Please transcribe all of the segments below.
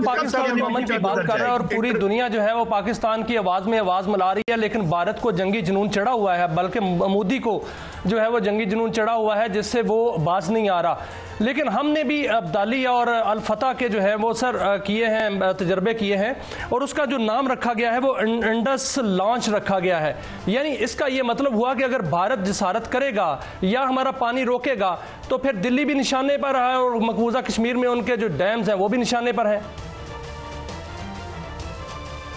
पाकिस्तान अमन की बात कर रहा है और पूरी दुनिया जो है वो पाकिस्तान की आवाज़ में आवाज़ मिला रही है, लेकिन भारत को जंगी जुनून चढ़ा हुआ है, बल्कि मोदी को जो है वो जंगी जुनून चढ़ा हुआ है जिससे वो बाज नहीं आ रहा। लेकिन हमने भी अब्दाली और अल फतह के जो है वो सर किए हैं, तजर्बे किए हैं, और उसका जो नाम रखा गया है वो इंडस लॉन्च रखा गया है। यानी इसका ये मतलब हुआ कि अगर भारत जिसारत करेगा या हमारा पानी रोकेगा तो फिर दिल्ली भी निशाने पर है और मकबूजा कश्मीर में उनके जो डैम्स हैं वो भी निशाने पर हैं।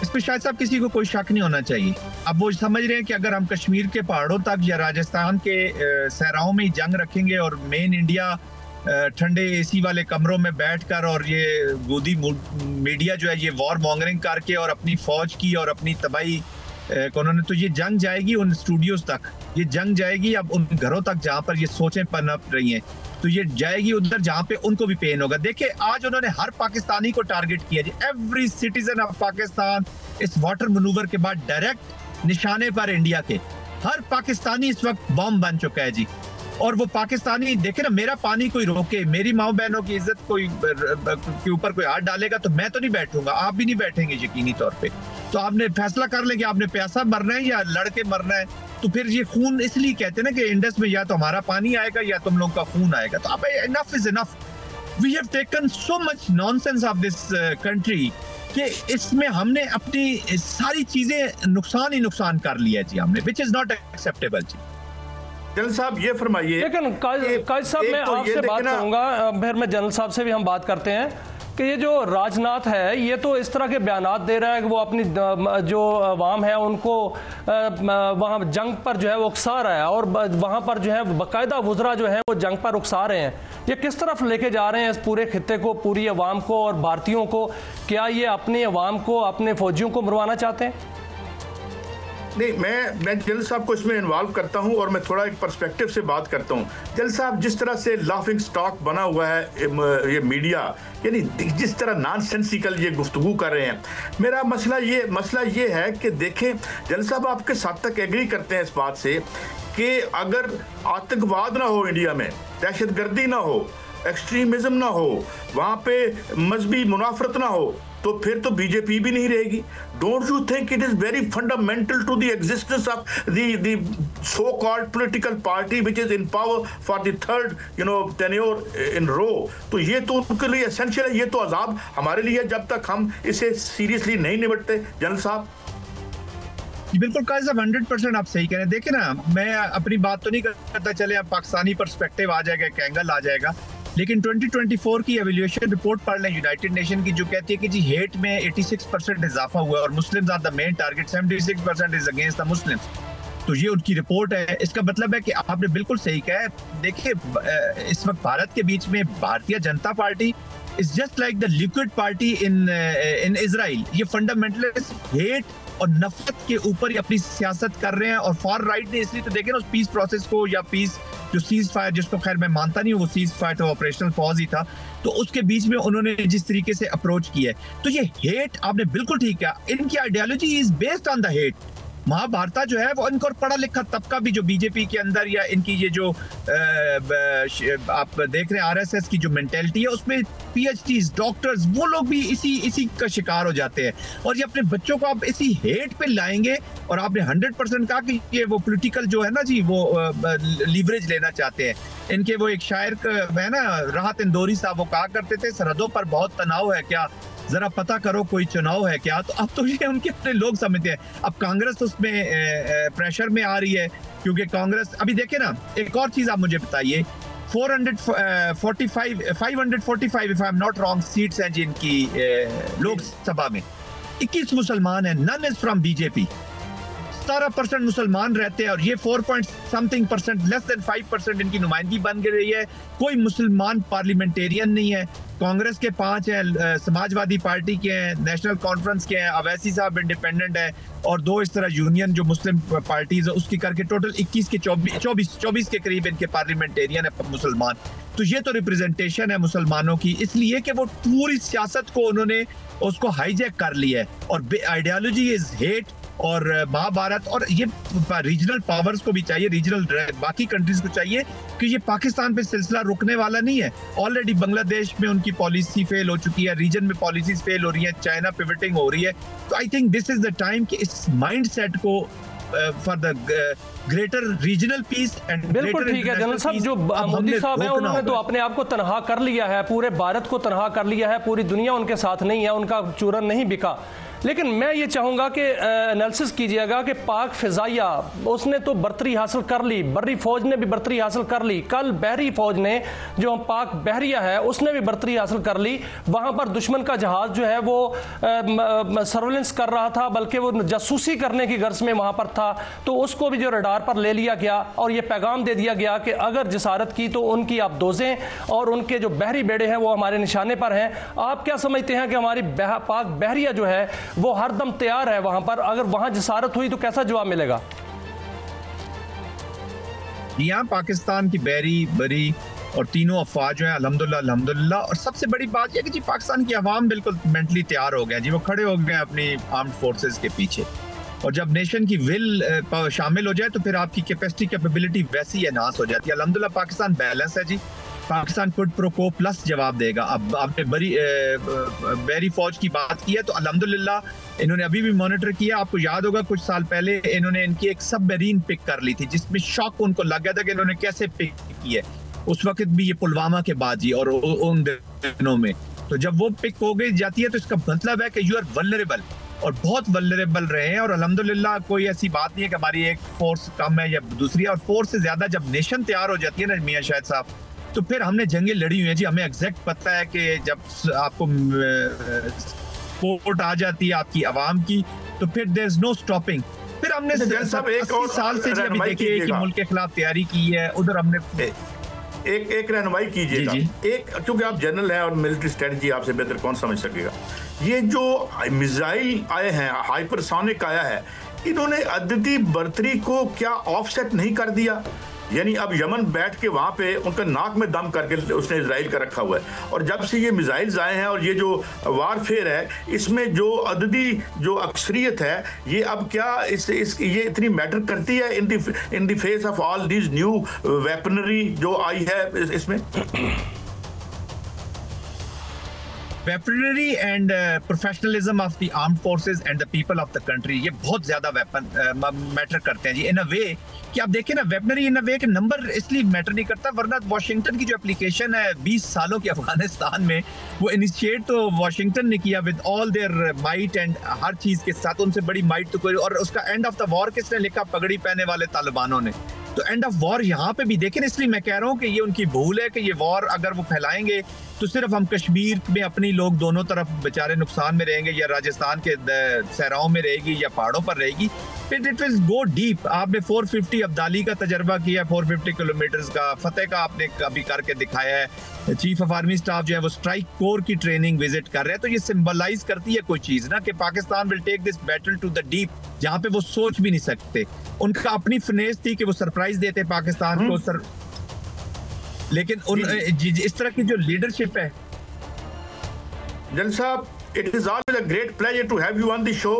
इस पर शायद साहब किसी को कोई शक नहीं होना चाहिए। अब वो समझ रहे हैं कि अगर हम कश्मीर के पहाड़ों तक या राजस्थान के सहराओं में ही जंग रखेंगे और मेन इंडिया ठंडे एसी वाले कमरों में बैठकर और ये गोदी मीडिया जो है ये वॉर मॉन्गरिंग करके और अपनी फौज की और अपनी तबाही उन्होंने, तो ये जंग जाएगी उन स्टूडियोज तक, ये जंग जाएगी अब उन घरों तक जहां पर ये सोचें पनप रही हैं, तो ये जाएगी उधर जहां पे उनको भी पेन होगा। देखिए आज उन्होंने हर पाकिस्तानी को टारगेट किया जी, एवरी सिटीजन ऑफ पाकिस्तान इस वाटर मनूवर के बाद डायरेक्ट निशाने पर इंडिया के हर पाकिस्तानी इस वक्त बॉम्ब बन चुका है जी। और वो पाकिस्तानी देखे ना, मेरा पानी कोई रोके, मेरी माँ बहनों की इज्जत कोई के ऊपर कोई हाथ डालेगा तो मैं तो नहीं बैठूंगा, आप भी नहीं बैठेंगे यकीनी तौर पे। तो आपने फैसला कर लें कि आपने प्यासा मरना है या लड़के मरना है, तो फिर ये खून इसलिए कहते हैं ना कि इंडस में या तो हमारा पानी आएगा या तुम लोग का खून आएगा। तो अब enough is enough, we have taken so much nonsense of this country कि इसमें हमने अपनी सारी चीजें नुकसान ही नुकसान कर लिया जी हमने, विच इज नॉट एक्सेप्टेबल जी। जनरल साहब ये फरमाइए। लेकिन काज साहब मैं आपसे बात करूंगा, फिर मैं जनरल साहब से भी हम बात करते हैं कि ये जो राजनाथ है ये तो इस तरह के बयानात दे रहा है कि वो अपनी जो अवाम है उनको वहाँ जंग पर जो है वो उकसा रहा है और वहाँ पर जो है बाकायदा वुज़रा जो है वो जंग पर उकसा रहे हैं। ये किस तरफ लेके जा रहे हैं इस पूरे खित्ते को, पूरी अवाम को और भारतीयों को? क्या ये अपनी अवाम को, अपने फौजियों को मरवाना चाहते हैं? नहीं, मैं जनरल साहब को इसमें इन्वॉल्व करता हूं और मैं थोड़ा एक पर्सपेक्टिव से बात करता हूं। जनरल साहब जिस तरह से लाफिंग स्टॉक बना हुआ है ये मीडिया, यानी जिस तरह नॉनसेंसिकल ये गुफ्तगू कर रहे हैं, मेरा मसला ये है कि देखें जनरल साहब आपके साथ तक एग्री करते हैं इस बात से कि अगर आतंकवाद ना हो इंडिया में, दहशतगर्दी ना हो, एक्सट्रीमिज्म ना हो, वहाँ पे मजहबी मुनाफरत ना हो, तो फिर तो बीजेपी भी नहीं रहेगी। Don't you think it is very fundamental to the existence of the so called political party which is in power for the third tenure in row? तो ये तो उनके लिए एसेंशियल है, ये तो अजाब हमारे लिए जब तक हम इसे सीरियसली नहीं निपटते। जनरल साहब बिल्कुल काजी साहब 100% आप सही कह रहे हैं। देखिए ना, मैं अपनी बात तो नहीं करता, चले अब पाकिस्तानी पर्सपेक्टिव आ जाएगा, एक एंगल आ जाएगा, लेकिन 2024 की एवेल्यूएशन रिपोर्ट पढ़ लें यूनाइटेड नेशन की, जो कहती है कि जी हेट में 86% इजाफा हुआ और Muslims are the main target, 76% is against the Muslims. तो ये उनकी रिपोर्ट है। इसका मतलब है कि आपने बिल्कुल सही कहा है। देखिए इस वक्त भारत के बीच में Bharatiya Janata party is just like the liquid party in Israel. ये फंडामेंटलिस्ट हेट और नफरत के ऊपर ही अपनी सियासत कर रहे हैं। और फॉर राइट ने इसलिए तो देखे ना उस पीस प्रोसेस को, या पीस जो सीज फायर, जिसको खैर मैं मानता नहीं हूँ वो सीज फायर तो ऑपरेशनल पॉज ही था, तो उसके बीच में उन्होंने जिस तरीके से अप्रोच किया है, तो ये हेट आपने बिल्कुल ठीक कहा, इनकी ideology is based on the hate. Mahabharat जो है वो इनको पढ़ा लिखा तबका भी जो बीजेपी के अंदर या इनकी ये जो आप देख रहे हैं आरएसएस की जो मेंटेलिटी है, उसमें पीएचडीज, डॉक्टर्स, वो लोग भी इसी का शिकार हो जाते हैं। और ये अपने बच्चों को आप इसी हेट पे लाएंगे। और आपने 100% कहा कि ये वो पॉलिटिकल जो है ना जी, वो लीवरेज लेना चाहते हैं। इनके वो एक शायर है ना, राहत इंदौरी साहब, वो कहा करते थे सरहदों पर बहुत तनाव है क्या, जरा पता करो कोई चुनाव है क्या। तो अब तो ये उनके अपने लोग समझते हैं। अब कांग्रेस उसमें प्रेशर में आ रही है, क्योंकि कांग्रेस अभी देखे ना, एक और चीज आप मुझे बताइए, 545 if I am not wrong seats हैं जिनकी लोकसभा में, 21 मुसलमान हैं, नन इज फ्रॉम बीजेपी। 17% मुसलमान रहते हैं और ये 4% लेस देन 5% इनकी नुमाइंदगी बन रही है। कोई मुसलमान पार्लियामेंटेरियन नहीं है। कांग्रेस के 5 हैं, समाजवादी पार्टी के हैं, नेशनल कॉन्फ्रेंस के हैं, अवैसी साहब इंडिपेंडेंट है, और 2 इस तरह यूनियन जो मुस्लिम पार्टीज है उसकी करके टोटल 21 के 24 के करीब इनके पार्लियामेंटेरियन है मुसलमान। तो ये तो रिप्रेजेंटेशन है मुसलमानों की, इसलिए कि वो पूरी सियासत को उन्होंने उसको हाईजैक कर लिया है। और आइडियोलॉजी इज हेट, और महाभारत, और ये रीजनल पावर्स को भी चाहिए, रीजनल बाकी कंट्रीज को चाहिए कि ये पाकिस्तान पे सिलसिला रुकने वाला नहीं है। ऑलरेडी बांग्लादेश में उनकी पॉलिसी फेल हो चुकी है, रीजन में पॉलिसीज फेल हो रही है, चाइना पिवटिंग हो रही है। तो I think this is the time कि इस माइंडसेट को for the greater regional piece and बिल्कुल ठीक है जनरल साहब, जो मोदी साहब हैं उन्होंने तो अपने आप को तनहा कर लिया है, पूरे भारत को तनहा कर लिया है, पूरी दुनिया उनके साथ नहीं है, उनका चूरन नहीं बिका। लेकिन मैं ये चाहूंगा कि एनालिसिस कीजिएगा कि पाक फिजाइया उसने तो बर्तरी हासिल कर ली, बर्री फौज ने भी बर्तरी हासिल कर ली, कल बहरी फौज ने जो पाक बहरिया है उसने भी बर्तरी हासिल कर ली। वहां पर दुश्मन का जहाज जो है वो सर्वेलेंस कर रहा था, बल्कि वो जासूसी करने की गर्ज में वहां पर था, तो उसको भी जो रडार पर ले लिया गया और ये पैगाम दे दिया गया कि अगर जिसारत की तो उनकी आप दोजें और उनके जो बहरी बेड़े हैं वो हमारे निशाने पर हैं। आप क्या समझते हैं कि हमारी पाक बहरिया जो है वो हरदम तैयार है वहां पर, अगर वहां जिसारत हुई तो कैसा जवाब मिलेगा? यहाँ पाकिस्तान की बहरी बरी और तीनों अफवाज जो है अल्हम्दुलिल्लाह अल्हम्दुलिल्लाह, और सबसे बड़ी बात यह कि जी पाकिस्तान की अवाम बिल्कुल मेंटली तैयार हो गया जी, वो खड़े हो गए अपनी आर्म्ड फोर्सेस के पीछे। और जब नेशन की विल शामिल हो जाए तो फिर आपकी कैपेसिटी कैपेबिलिटी वैसी एनहांस हो जाती है। अल्हम्दुलिल्लाह पाकिस्तान बैलेंस है जी, पाकिस्तान कुड प्रो को प्लस जवाब देगा। अब आपने बहरी फौज की बात की है तो अल्हम्दुलिल्लाह इन्होंने अभी भी मॉनिटर किया। आपको याद होगा कुछ साल पहले इन्होंने इनकी एक सबमरीन पिक कर ली थी, जिसमें शॉक उनको लग गया था कि इन्होंने कैसे पिक की है। उस वक्त भी ये पुलवामा के बाद जी और उन दिनों में, तो जब वो पिक हो गई जाती है तो इसका मतलब है कि यू आर वल्नरेबल, और बहुत वल्नरेबल रहे हैं। और अल्हम्दुलिल्लाह कोई ऐसी बात नहीं है कि हमारी एक फोर्स कम है या दूसरी, और फोर्स से ज्यादा जब नेशन तैयार हो जाती है ना मियां शाहिद साहब, तो फिर हमने जंगें लड़ी हुई हैं जी। हमें एग्जैक्ट पता है कि जब आपको सपोर्ट आ जाती है आपकी आवाम की तो फिर देयर इज नो स्टॉपिंग। फिर हमने 80 साल से अभी देखिए कि मुल्क के खिलाफ तैयारी की है, उधर हमने एक रहनुमाई कीजिएगा। एक क्योंकि आप जनरल हैं और मिलिट्री स्ट्रेटजी आपसे बेहतर कौन समझ सकेगा। ये जो मिसाइल आए हैं, हाइपरसोनिक आया है, इन्होंने अददी बर्तरी को क्या ऑफसेट नहीं कर दिया? यानी अब यमन बैठ के वहां पे उनका नाक में दम करके उसने इजराइल का रखा हुआ है। और जब से ये मिसाइल्स आए हैं और ये जो वारफेयर है, इसमें जो अददी जो अक्सरियत है, ये अब क्या ये इतनी मैटर करती है in the face of all these new weaponry जो आई है इसमें? weaponry and professionalism of the armed forces and the people of the country, ये बहुत ज्यादा मैटर करते हैं जी। इन अ वे कि आप देखें ना, वेपनरी इन अ वे के नंबर इसलिए मैटर नहीं करता, वरना वाशिंगटन की जो एप्लीकेशन है 20 सालों की अफगानिस्तान में, वो इनिशिएट तो वाशिंगटन ने किया with all their might and हर चीज के साथ, उनसे बड़ी माइट तो कोई, और उसका एंड ऑफ द वॉर किसने लिखा? पगड़ी पहने वाले तालिबानों ने। तो एंड ऑफ वॉर यहाँ पे भी देखें, इसलिए मैं कह रहा हूँ कि ये उनकी भूल है कि ये वॉर अगर वो फैलाएंगे तो सिर्फ हम कश्मीर में अपनी लोग दोनों तरफ बेचारे नुकसान में रहेंगे, या राजस्थान के सहराओं में रहेगी या पहाड़ों पर रहेगी। फिर इट विल गो डीप। आपने 450 अब्दाली का तजर्बा किया, 450 किलोमीटर का, फतेह का आपने अभी करके दिखाया है। चीफ ऑफ आर्मी स्टाफ जो है वो स्ट्राइक कोर की ट्रेनिंग विजिट कर रहे हैं। तो ये सिंबलाइज करती है कोई चीज ना कि Pakistan will take this battle to the deep, जहाँ पे वो सोच भी नहीं सकते। उनका अपनी फिनेस थी कि वो सरप्राइज देते पाकिस्तान को, लेकिन उन इस तरह की जो लीडरशिप है। जन साहब, it is always a great pleasure to have you on the show.